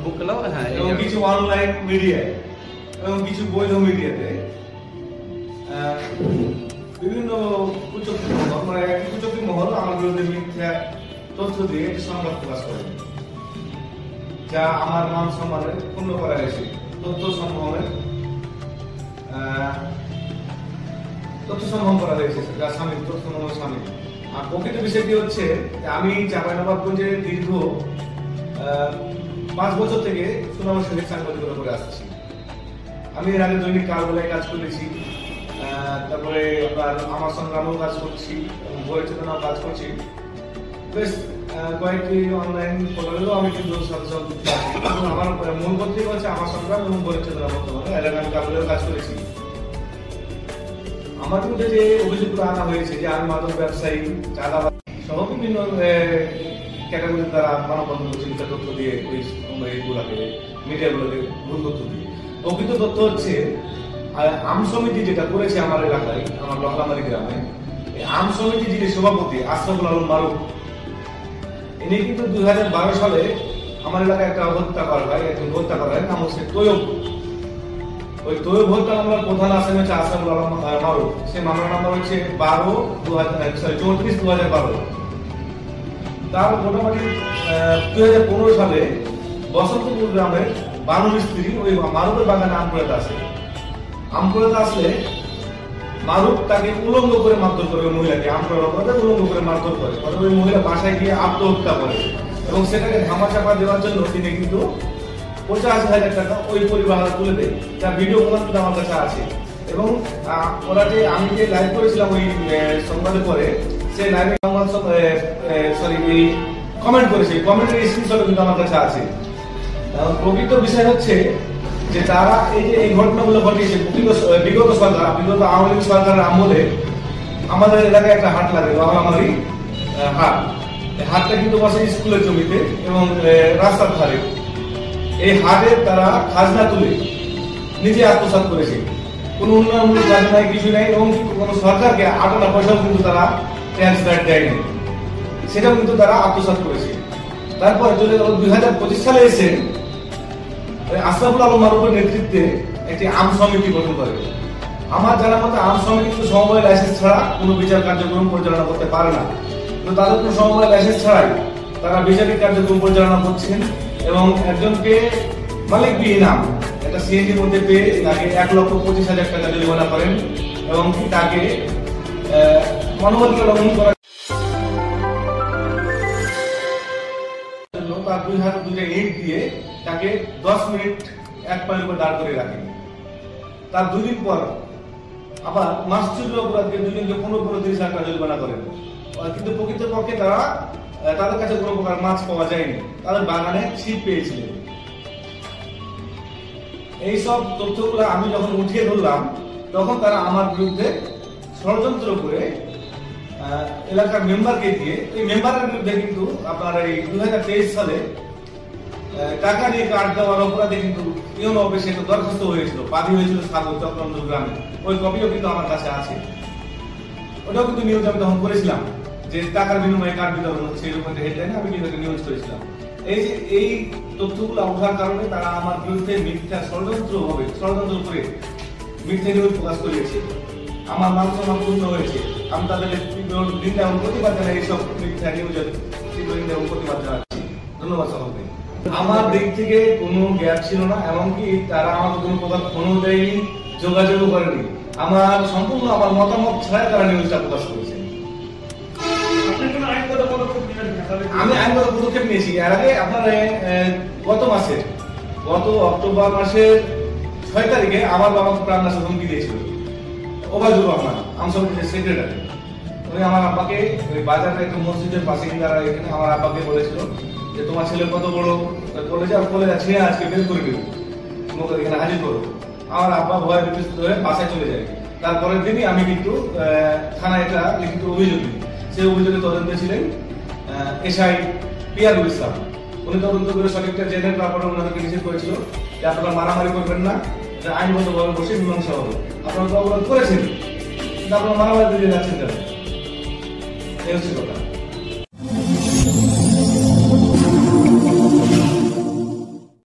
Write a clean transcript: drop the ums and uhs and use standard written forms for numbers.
বুক খেলাও, হ্যাঁ, এবং কিছু অনলাইন মিডিয়া এবং কিছু বৈধ মিডিয়াতে বিভিন্ন কুচক্রী মহল, মানে একটি কুচক্রী মহল আমার বিরুদ্ধে মিথ্যা তথ্য দিয়ে একটি সংবাদ প্রকাশ করে, যা আমার মান সম্মানে ক্ষুণ্ণ করা হয়েছে। তথ্য সংগ্রহ করা হয়েছে, যা স্বামী তথ্য স্বামী। আর প্রকৃত বিষয়টি হচ্ছে আমি চাঁপাইনবাবগঞ্জে দীর্ঘ 5 বছর থেকে সুনামের সঙ্গে সাংবাদিকতা করে আসছি। আমি এর আগে দৈনিক কালবেলায় কাজ করেছি, তারপরে আপনার আমার সংগ্রামেও কাজ করছি, ভোরের চেতনাও কাজ করছি। বেশ কয়েকটি অনলাইন পোর্টালেও আমি কিন্তু আমার মূল পত্রিকা হচ্ছে আমার সংগ্রাম এবং ভোরের চেতনা। বর্তমানে এর আগে আমি কালবেলায় কাজ করেছি। আমার বিরুদ্ধে যে অভিযোগগুলো আনা হয়েছে যে আমি মাদক ব্যবসায়ী, চাঁদাবাজ সহ বিভিন্ন ক্যাটাগরির দ্বারা মানববন্ধন চিন্তা তথ্য দিয়ে এইগুলাকে মিডিয়াগুলোকে ভুল তথ্য দিয়ে, প্রকৃত তথ্য হচ্ছে আম সমিতি যেটা করেছে আমার এলাকায়, আমার লহলামারি গ্রামে, আম সমিতি যিনি সভাপতি আশরাফুল আলম মারুফ, ইনি কিন্তু 2012 সালে আমার এলাকায় একটা হত্যা করা হয়, একজন হত্যা করা হয়, নাম হচ্ছে তৈয়ব। ওই তৈয়ব হত্যা মামলার প্রধান আসামি হচ্ছে আশরাফুল আলম মারুফ। সেই মামলার নাম্বার হচ্ছে 34/2012। তার মোটামুটি 2015 সালে বসন্তপুর গ্রামের বানু মিস্ত্রি ওই মারুফের বাগানে আম কুড়াতে আসে। আম কুড়াতে আসলে মারুফ তাকে উলঙ্গ করে মারধর করে, মহিলাকে আম কুড়ার অপরাধে উলঙ্গ করে মারধর করে। ওই মহিলা বাসায় গিয়ে আত্মহত্যা করে এবং সেটাকে ধামাচাপা দেওয়ার জন্য তিনি কিন্তু 85,000 টাকা ওই পরিবার তুলে দেয়। তার ভিডিও কিন্তু আমার কাছে আছে। এবং ওরা যে আমি যে লাইভ করেছিলাম ওই সংবাদে পরে, সেই লাইভে এই কমেন্ট করেছে, কমেন্টের স্ক্রিনশট কিন্তু আমার কাছে আছে। প্রকৃত বিষয় হচ্ছে যে তারা এই যে এই ঘটনাগুলো ঘটিয়েছে বিগত সরকার, বিগত আওয়ামী লীগ সরকারের আমলে আমাদের এলাকায় একটা হাট লাগে, লহলামারি হাট। এই হাটটা কিন্তু বসে স্কুলের জমিতে এবং রাস্তার ধারে। এই হাটে তারা খাজনা তুলে নিজে আত্মসাৎ করেছে। কোনো উন্নয়নমূলক কাজ নাই, কিছু নাই, এবং কোনো সরকারকে 8 আনা পয়সাও কিন্তু তারা ট্যাক্স দেয়নি, সেটাও কিন্তু তারা আত্মসাৎ করেছে। তারপর 2025 সালে এসে আশরাফুল আলম মারুফের নেতৃত্বে একটি আম সমিতি গঠন করে। আমার জানার মতে আম সমিতি কিন্তু সমবায় লাইসেন্স ছাড়া কোনো বিচার কার্যক্রম পরিচালনা করতে পারে না, কিন্তু তাদের কোনো সমবায় লাইসেন্স ছাড়াই তারা বিচারিক কার্যক্রম পরিচালনা করছেন এবং একজনকে মালিকবিহীন নাম একটা সিএনজির মধ্যে পেয়ে তাকে 1,25,000 টাকা জরিমানা করেন এবং তাকে মানবাধিকার লঙ্ঘন করার জন্য তার 2 হাতে 2টা ইট দিয়ে তাকে 10 মিনিট এক পায়ের উপর দাঁড় করে রাখেন। তার 2 দিন পর আবার মাসচুরির অপরাধে দুজনকে 15-30,000 টাকা জরিমানা করেন। কিন্তু প্রকৃতপক্ষে তাদের কাছে কোনো প্রকার মাছ পাওয়া যায়নি, তাদের বাগানে ছিপ পেয়েছিলেন। এইসব তথ্যগুলো আমি যখন উঠিয়ে ধরলাম তখন তারা আমার বিরুদ্ধে ষড়যন্ত্র করে এলাকার মেম্বারকে দিয়ে, এই মেম্বারের বিরুদ্ধে কিন্তু আপনার এই 2023 সালে টাকা নিয়ে কার্ড দেওয়ার অপরাধে কিন্তু ইউনো অফিসে একটা দরখাস্ত হয়েছিল, বাদী হয়েছিল চক্রান্ত গ্রামে। ওই কপিও কিন্তু আমার কাছে আছে। ওটাও কিন্তু নিউজ আমি তখন করেছিলাম যে টাকার বিনিময়ে কার্ড বিতরণ হচ্ছে, এরকম একটা হেডলাইনে আমি কিন্তু নিউজ করেছিলাম। এই তথ্যগুলো ওঠার কারণে তারা আমার বিরুদ্ধে মিথ্যা ষড়যন্ত্র করে মিথ্যা নিউজ প্রকাশ করিয়েছে। আমার মান সম্মান পূর্ণ হয়েছে। আমি তাদের নিন্দা এবং প্রতিবাদ জানাই, এইসব মিথ্যা নিউজের নিন্দা এবং প্রতিবাদ জানাচ্ছি। ধন্যবাদ সকলকে। আমার দিক থেকে কোনো গ্যাপ ছিল না, এমনকি তারা আমাকে কোনো প্রকার ফোনও দেয়নি, যোগাযোগও করেনি। আমার সম্পূর্ণ আমার মতামত ছাড়াই তারা নিউজটা প্রকাশ করেছে। আমি আইনগত পদক্ষেপ নিয়েছি। এর আগে আপনার গত অক্টোবর মাসের 6 তারিখে আমার বাবাকে প্রাণনাশের হুমকি দিয়েছিল ওবায়দুর রহমান, আম সমিতির সেক্রেটারি। উনি আমার আব্বাকে ওই বাজারের একটা মসজিদের পাশে তারা এখানে আমার আব্বাকে বলেছিল যে তোমার ছেলে কত বড় কলেজে, আর কলেজ ছিঁড়ে আজকে বের করে দেবো, তোমাকে এখানে হাজির করো। আমার আব্বা ভয় বিপৃষ্ট হয়ে বাসায় চলে যায়। তারপরের দিনই আমি কিন্তু থানায় একটা লিখিত অভিযোগ দিই। সেই অভিযোগে তদন্তে ছিলেন এসআই পিয়ারুল ইসলাম। উনি তদন্ত করে সঠিকটা জেনে তারপরে ওনাদেরকে নিষেধ করেছিল যে আপনারা মারামারি করবেন না, আইনগতভাবে বসে মীমাংসা হবে। আপনারা তো অবরোধ করেছেন, কিন্তু আপনারা মারামারি দিয়ে যাচ্ছেন কেন? এই হচ্ছে কথা।